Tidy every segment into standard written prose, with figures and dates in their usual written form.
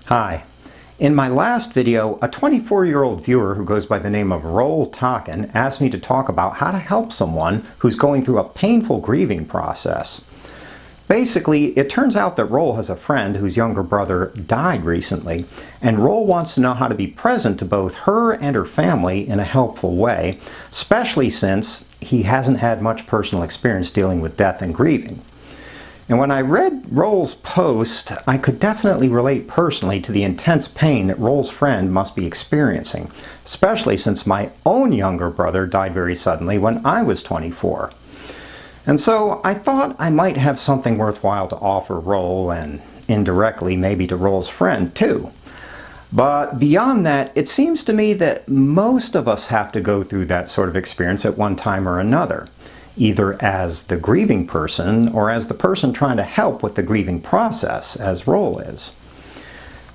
Hi. In my last video, a 24-year-old viewer who goes by the name of Roll Talkin asked me to talk about how to help someone who's going through a painful grieving process. Basically, it turns out that Roll has a friend whose younger brother died recently, and Roll wants to know how to be present to both her and her family in a helpful way, especially since he hasn't had much personal experience dealing with death and grieving. And when I read Roll's post, I could definitely relate personally to the intense pain that Roll's friend must be experiencing, especially since my own younger brother died very suddenly when I was 24. And so I thought I might have something worthwhile to offer Roll, and indirectly maybe to Roll's friend too. But beyond that, it seems to me that most of us have to go through that sort of experience at one time or another, either as the grieving person or as the person trying to help with the grieving process, as Roll is.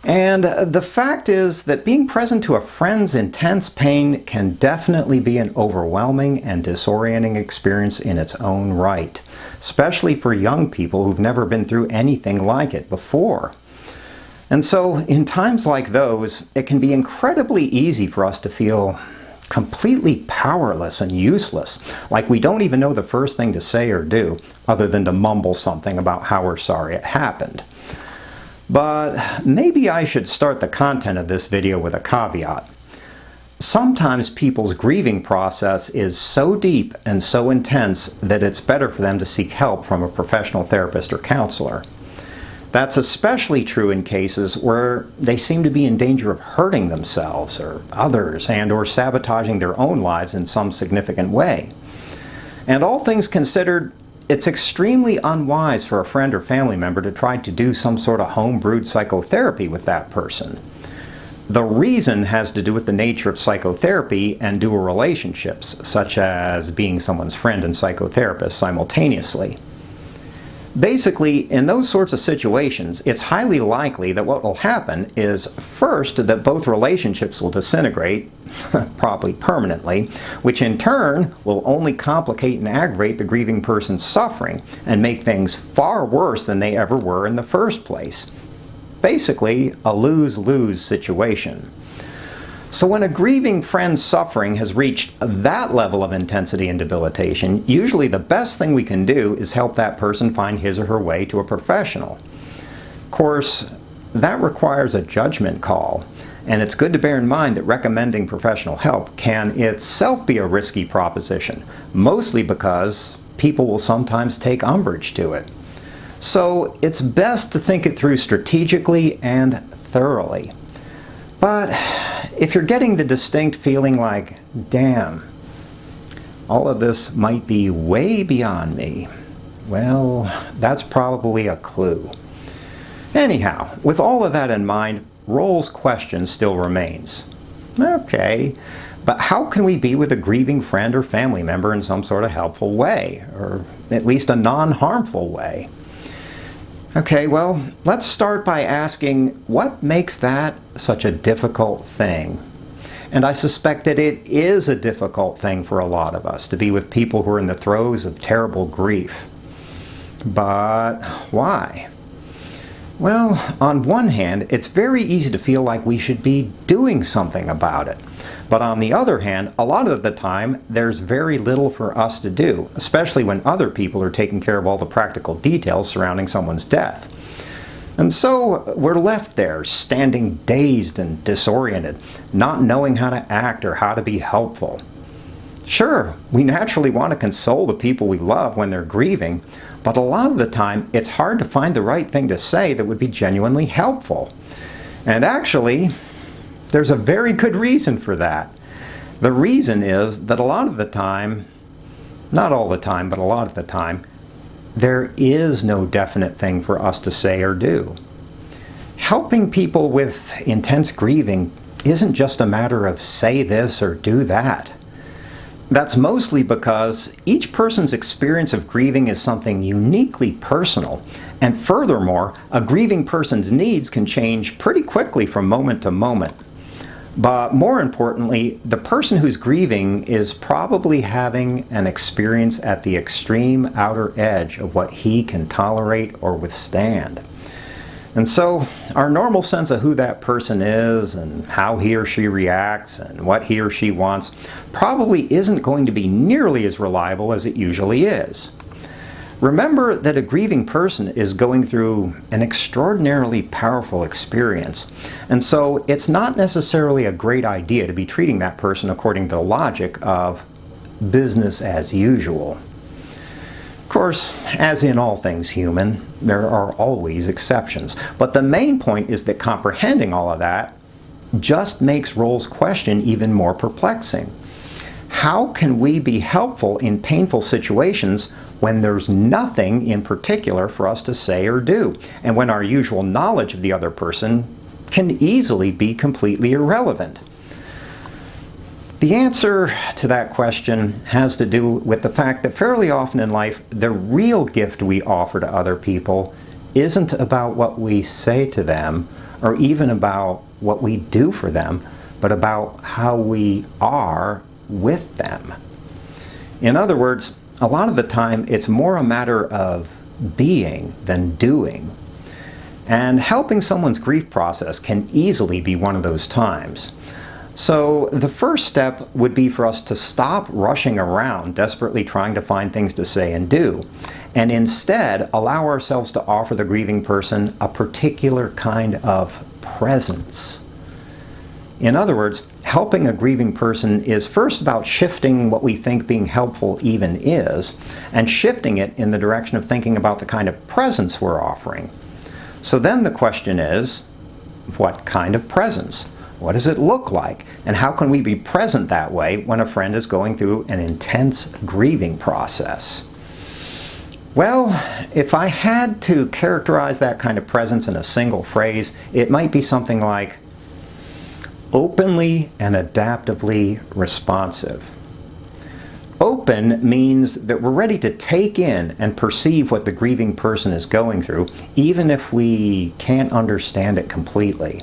And the fact is that being present to a friend's intense pain can definitely be an overwhelming and disorienting experience in its own right, especially for young people who've never been through anything like it before. And so in times like those, it can be incredibly easy for us to feel completely powerless and useless, like we don't even know the first thing to say or do, other than to mumble something about how we're sorry it happened. But maybe I should start the content of this video with a caveat. Sometimes people's grieving process is so deep and so intense that it's better for them to seek help from a professional therapist or counselor. That's especially true in cases where they seem to be in danger of hurting themselves or others and/or sabotaging their own lives in some significant way. And all things considered, it's extremely unwise for a friend or family member to try to do some sort of home-brewed psychotherapy with that person. The reason has to do with the nature of psychotherapy and dual relationships, such as being someone's friend and psychotherapist simultaneously. Basically, in those sorts of situations, it's highly likely that what will happen is, first, that both relationships will disintegrate, probably permanently, which in turn will only complicate and aggravate the grieving person's suffering and make things far worse than they ever were in the first place. Basically, a lose-lose situation. So when a grieving friend's suffering has reached that level of intensity and debilitation, usually the best thing we can do is help that person find his or her way to a professional. Of course, that requires a judgment call, and it's good to bear in mind that recommending professional help can itself be a risky proposition, mostly because people will sometimes take umbrage to it. So it's best to think it through strategically and thoroughly. But if you're getting the distinct feeling like, damn, all of this might be way beyond me, well, that's probably a clue. Anyhow, with all of that in mind, Roll's question still remains. Okay, but how can we be with a grieving friend or family member in some sort of helpful way, or at least a non-harmful way? Okay, well, let's start by asking what makes that such a difficult thing? And I suspect that it is a difficult thing for a lot of us to be with people who are in the throes of terrible grief. But why? Well, on one hand, it's very easy to feel like we should be doing something about it. But on the other hand, a lot of the time, there's very little for us to do, especially when other people are taking care of all the practical details surrounding someone's death. And so we're left there, standing dazed and disoriented, not knowing how to act or how to be helpful. Sure, we naturally want to console the people we love when they're grieving, but a lot of the time, it's hard to find the right thing to say that would be genuinely helpful. And actually, there's a very good reason for that. The reason is that a lot of the time, not all the time, but a lot of the time, there is no definite thing for us to say or do. Helping people with intense grieving isn't just a matter of say this or do that. That's mostly because each person's experience of grieving is something uniquely personal, and furthermore, a grieving person's needs can change pretty quickly from moment to moment. But more importantly, the person who's grieving is probably having an experience at the extreme outer edge of what he can tolerate or withstand. And so our normal sense of who that person is and how he or she reacts and what he or she wants probably isn't going to be nearly as reliable as it usually is. Remember that a grieving person is going through an extraordinarily powerful experience, and so it's not necessarily a great idea to be treating that person according to the logic of business as usual. Of course, as in all things human, there are always exceptions, but the main point is that comprehending all of that just makes Roll's question even more perplexing. How can we be helpful in painful situations when there's nothing in particular for us to say or do, and when our usual knowledge of the other person can easily be completely irrelevant? The answer to that question has to do with the fact that fairly often in life, the real gift we offer to other people isn't about what we say to them or even about what we do for them, but about how we are with them. In other words, a lot of the time it's more a matter of being than doing. And helping someone's grief process can easily be one of those times. So the first step would be for us to stop rushing around desperately trying to find things to say and do, and instead allow ourselves to offer the grieving person a particular kind of presence. In other words, helping a grieving person is first about shifting what we think being helpful even is, and shifting it in the direction of thinking about the kind of presence we're offering. So then the question is, what kind of presence? What does it look like? And how can we be present that way when a friend is going through an intense grieving process? Well, if I had to characterize that kind of presence in a single phrase, it might be something like openly and adaptively responsive. Open means that we're ready to take in and perceive what the grieving person is going through, even if we can't understand it completely.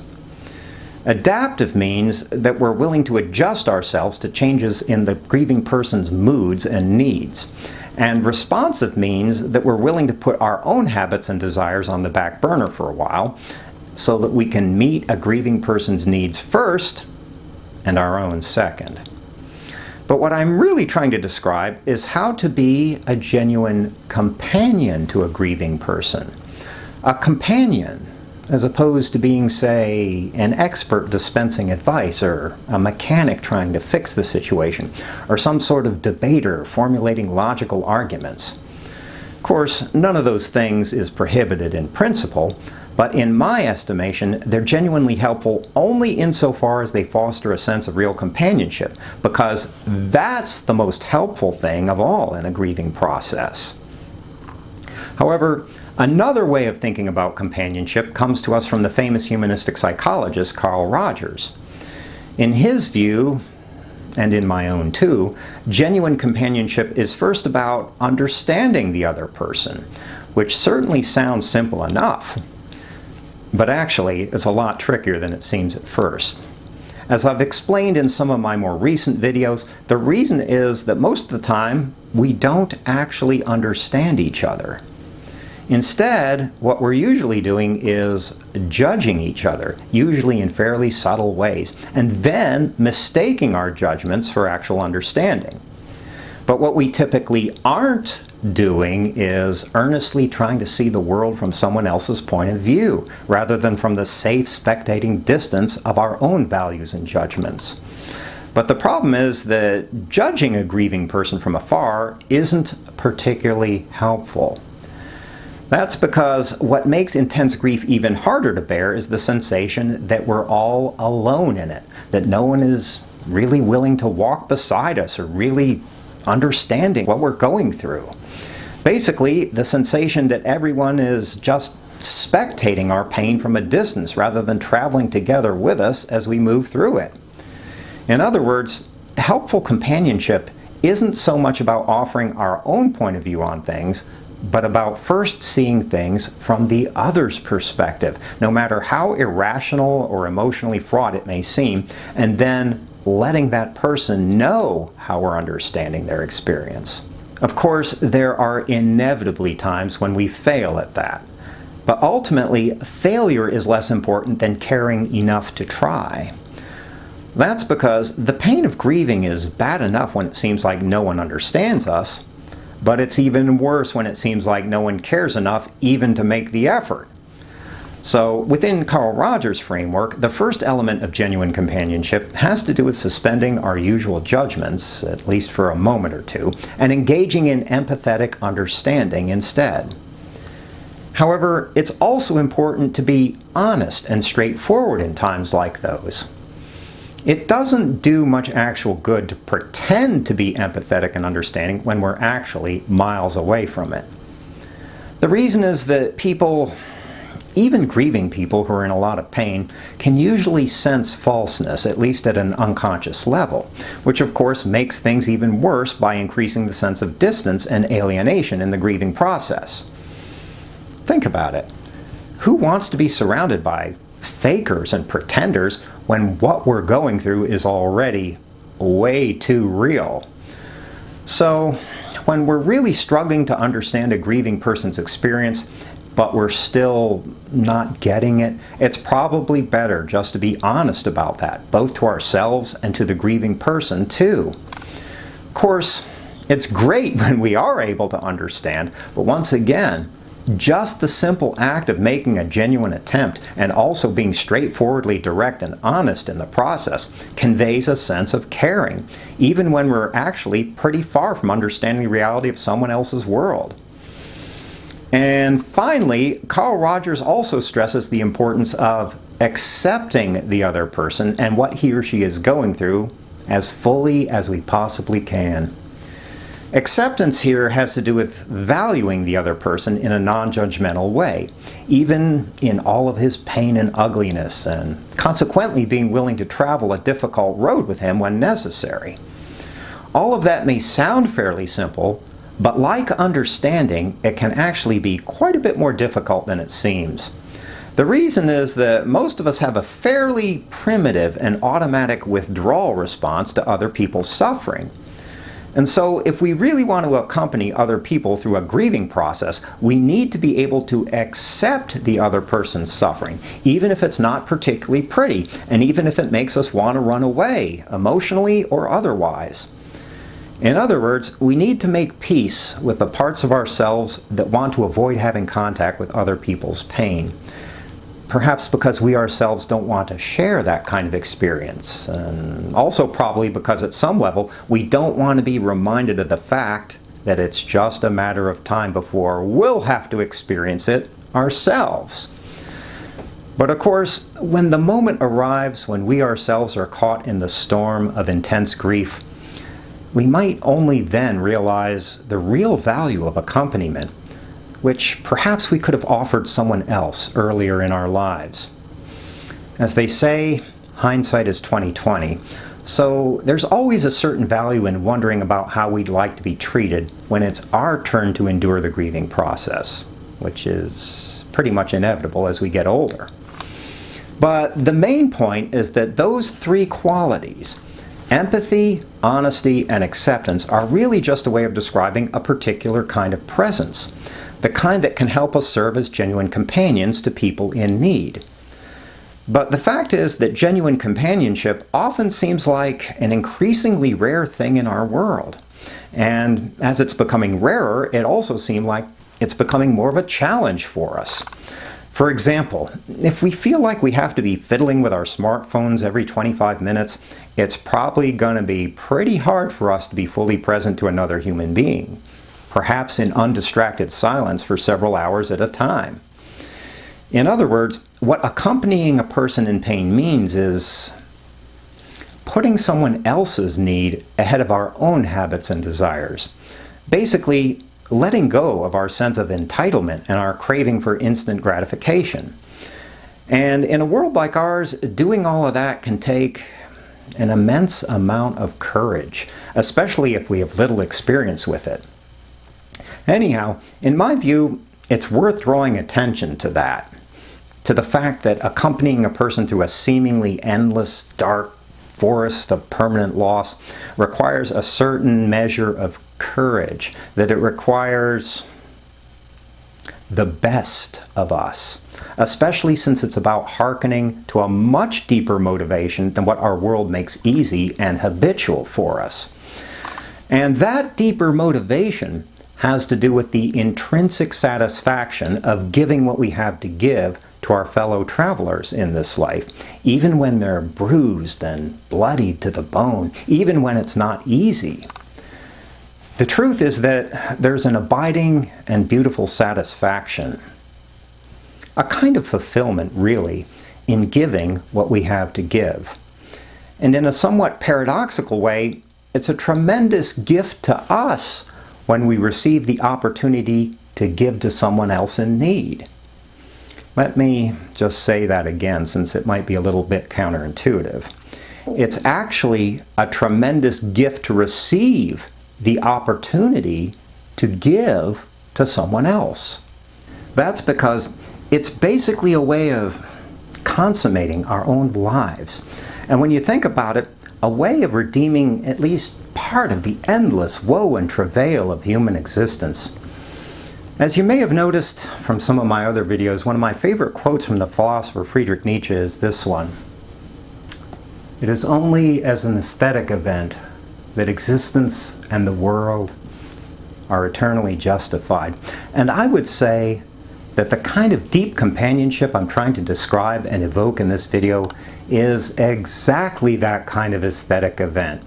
Adaptive means that we're willing to adjust ourselves to changes in the grieving person's moods and needs. And responsive means that we're willing to put our own habits and desires on the back burner for a while so that we can meet a grieving person's needs first and our own second. But what I'm really trying to describe is how to be a genuine companion to a grieving person. A companion, as opposed to being, say, an expert dispensing advice, or a mechanic trying to fix the situation, or some sort of debater formulating logical arguments. Of course, none of those things is prohibited in principle, but in my estimation, they're genuinely helpful only insofar as they foster a sense of real companionship, because that's the most helpful thing of all in a grieving process. However, another way of thinking about companionship comes to us from the famous humanistic psychologist Carl Rogers. In his view, and in my own too, genuine companionship is first about understanding the other person, which certainly sounds simple enough, but actually it's a lot trickier than it seems at first. As I've explained in some of my more recent videos, the reason is that most of the time we don't actually understand each other. Instead, what we're usually doing is judging each other, usually in fairly subtle ways, and then mistaking our judgments for actual understanding. But what we typically aren't doing is earnestly trying to see the world from someone else's point of view, rather than from the safe spectating distance of our own values and judgments. But the problem is that judging a grieving person from afar isn't particularly helpful. That's because what makes intense grief even harder to bear is the sensation that we're all alone in it, that no one is really willing to walk beside us or really understanding what we're going through. Basically, the sensation that everyone is just spectating our pain from a distance rather than traveling together with us as we move through it. In other words, helpful companionship isn't so much about offering our own point of view on things, but about first seeing things from the other's perspective, no matter how irrational or emotionally fraught it may seem, and then letting that person know how we're understanding their experience. Of course, there are inevitably times when we fail at that, But ultimately, failure is less important than caring enough to try. That's because the pain of grieving is bad enough when it seems like no one understands us, but it's even worse when it seems like no one cares enough even to make the effort. So, within Carl Rogers' framework, the first element of genuine companionship has to do with suspending our usual judgments, at least for a moment or two, and engaging in empathetic understanding instead. However, it's also important to be honest and straightforward in times like those. It doesn't do much actual good to pretend to be empathetic and understanding when we're actually miles away from it. The reason is that people, even grieving people who are in a lot of pain, can usually sense falseness, at least at an unconscious level, which of course makes things even worse by increasing the sense of distance and alienation in the grieving process. Think about it. Who wants to be surrounded by fakers and pretenders when what we're going through is already way too real? So, when we're really struggling to understand a grieving person's experience, but we're still not getting it, it's probably better just to be honest about that, both to ourselves and to the grieving person too. Of course, it's great when we are able to understand, but once again, just the simple act of making a genuine attempt and also being straightforwardly direct and honest in the process conveys a sense of caring, even when we're actually pretty far from understanding the reality of someone else's world. And finally, Carl Rogers also stresses the importance of accepting the other person and what he or she is going through as fully as we possibly can. Acceptance here has to do with valuing the other person in a non-judgmental way, even in all of his pain and ugliness, and consequently being willing to travel a difficult road with him when necessary. All of that may sound fairly simple, but like understanding, it can actually be quite a bit more difficult than it seems. The reason is that most of us have a fairly primitive and automatic withdrawal response to other people's suffering. And so if we really want to accompany other people through a grieving process, we need to be able to accept the other person's suffering, even if it's not particularly pretty, and even if it makes us want to run away, emotionally or otherwise. In other words, we need to make peace with the parts of ourselves that want to avoid having contact with other people's pain. Perhaps because we ourselves don't want to share that kind of experience, and also probably because at some level we don't want to be reminded of the fact that it's just a matter of time before we'll have to experience it ourselves. But of course, when the moment arrives when we ourselves are caught in the storm of intense grief, we might only then realize the real value of accompaniment, which perhaps we could have offered someone else earlier in our lives. As they say, hindsight is 20/20, so there's always a certain value in wondering about how we'd like to be treated when it's our turn to endure the grieving process, which is pretty much inevitable as we get older. But the main point is that those three qualities, empathy, honesty, and acceptance, are really just a way of describing a particular kind of presence, the kind that can help us serve as genuine companions to people in need. But the fact is that genuine companionship often seems like an increasingly rare thing in our world. And as it's becoming rarer, it also seems like it's becoming more of a challenge for us. For example, if we feel like we have to be fiddling with our smartphones every 25 minutes, it's probably going to be pretty hard for us to be fully present to another human being, perhaps in undistracted silence for several hours at a time. In other words, what accompanying a person in pain means is putting someone else's need ahead of our own habits and desires. Basically, letting go of our sense of entitlement and our craving for instant gratification. And in a world like ours, doing all of that can take an immense amount of courage, especially if we have little experience with it. Anyhow, in my view, it's worth drawing attention to that, to the fact that accompanying a person through a seemingly endless, dark forest of permanent loss requires a certain measure of courage, that it requires the best of us, especially since it's about hearkening to a much deeper motivation than what our world makes easy and habitual for us. And that deeper motivation has to do with the intrinsic satisfaction of giving what we have to give to our fellow travelers in this life, even when they're bruised and bloodied to the bone, even when it's not easy. The truth is that there's an abiding and beautiful satisfaction, a kind of fulfillment, really, in giving what we have to give. And in a somewhat paradoxical way, it's a tremendous gift to us when we receive the opportunity to give to someone else in need. Let me just say that again, since it might be a little bit counterintuitive. It's actually a tremendous gift to receive the opportunity to give to someone else. That's because it's basically a way of consummating our own lives. And when you think about it, a way of redeeming at least part of the endless woe and travail of human existence. As you may have noticed from some of my other videos, one of my favorite quotes from the philosopher Friedrich Nietzsche is this one: "It is only as an aesthetic event that existence and the world are eternally justified." And I would say that the kind of deep companionship I'm trying to describe and evoke in this video is exactly that kind of aesthetic event.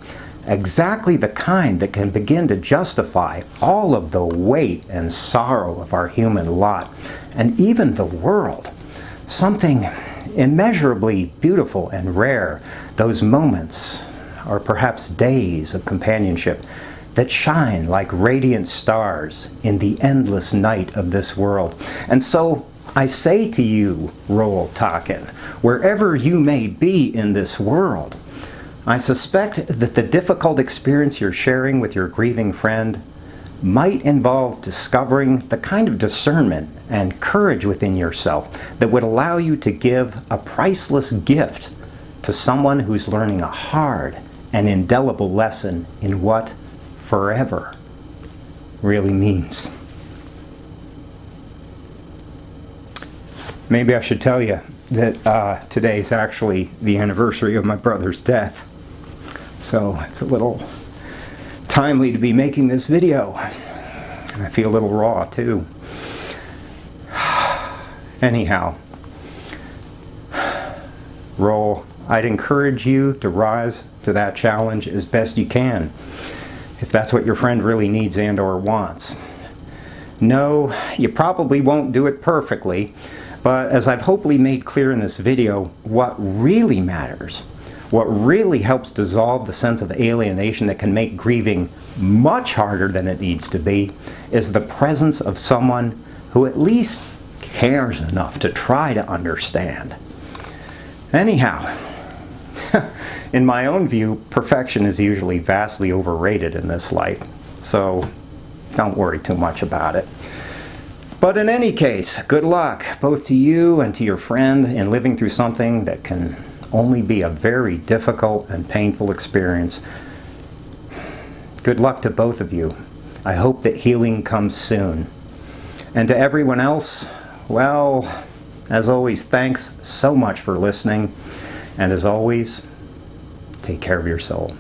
Exactly the kind that can begin to justify all of the weight and sorrow of our human lot, and even the world. Something immeasurably beautiful and rare, those moments, or perhaps days of companionship, that shine like radiant stars in the endless night of this world. And so I say to you, Roll Talkin', wherever you may be in this world, I suspect that the difficult experience you're sharing with your grieving friend might involve discovering the kind of discernment and courage within yourself that would allow you to give a priceless gift to someone who's learning a hard and indelible lesson in what forever really means. Maybe I should tell you that today's actually the anniversary of my brother's death. So it's a little timely to be making this video. I feel a little raw too. Anyhow, Roll, I'd encourage you to rise to that challenge as best you can, if that's what your friend really needs and or wants. No, you probably won't do it perfectly, but as I've hopefully made clear in this video, what really matters, what really helps dissolve the sense of alienation that can make grieving much harder than it needs to be, is the presence of someone who at least cares enough to try to understand. Anyhow, in my own view, perfection is usually vastly overrated in this life, so don't worry too much about it. But in any case, good luck both to you and to your friend in living through something that can only be a very difficult and painful experience. Good luck to both of you. I hope that healing comes soon. And to everyone else, well, as always, thanks so much for listening. And as always, take care of your soul.